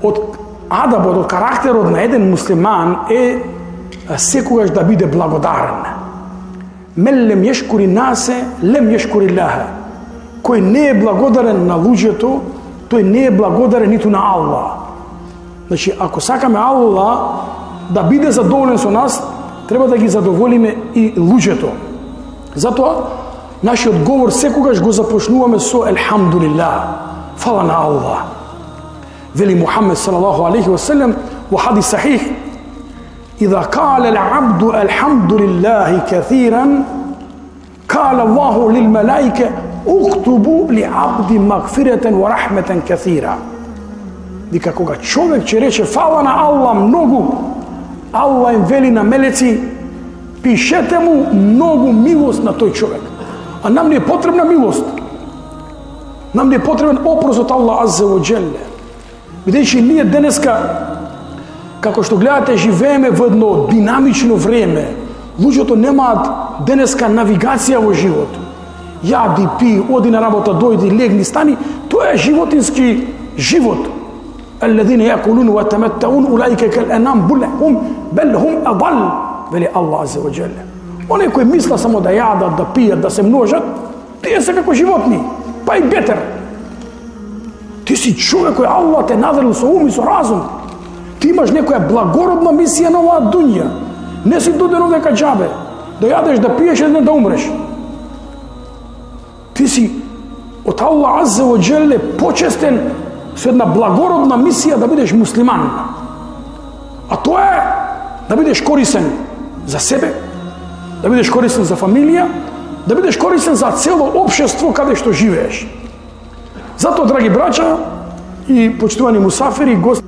од адабот, од карактерот на еден муслиман е секогаш да биде благодарен. Мен лем јешкури насе, лем јешкури лахе. Кој не е благодарен на луѓето, тој не е благодарен ниту на Аллах. Значи, ако сакаме Аллах да биде задоволен со нас, треба да ги задоволиме и луѓето. Затоа, нашиот говор секогаш го започнуваме со Елхамдулилlah, фала на Аллах. Вели Мухаммед салаллаху алейхи ва саллям во хадис сахих: "Иза кале л-абду Елхамдулиллахи катиран, кале Аллаху лил малаика уктубу ли абди магфиретен ва рахметен катира." Вика, кога човек ќе рече фала на Аллах многу, Аллах им вели на мелеци: пишете му многу милост на тој човек. А нам не е потребна милост. Нам не е потребен опрос од Аллах аззе ва джелле. Бидејќи ние денеска, како што гледате, живееме во едно динамично време. Луѓето немаат денеска навигација во живот. Јади, пи, оди на работа, дојди, легни, стани. Тоа е животински живот. Алладина јакулун ва таматтаун улаика кал анам бел хум адал, вели Аллах аззе ва джелле. Оние кои мислат само да јадат, да пијат, да се множат, тие се како животни, па и бетер. Ти си човек кој Аллах те надарил со ум и со разум. Ти имаш некоја благородна мисија на оваа дуња. Не си доден овде кај џабе, да јадеш, да пиеш и да умреш. Ти си од Аллах аззе ва джелле почестен со една благородна мисија да бидеш муслиман. А тоа е да бидеш корисен за себе, да бидеш корисен за фамилија, да бидеш корисен за цело општество каде што живееш. Затоа, драги браќа и почитувани мусафири, гости,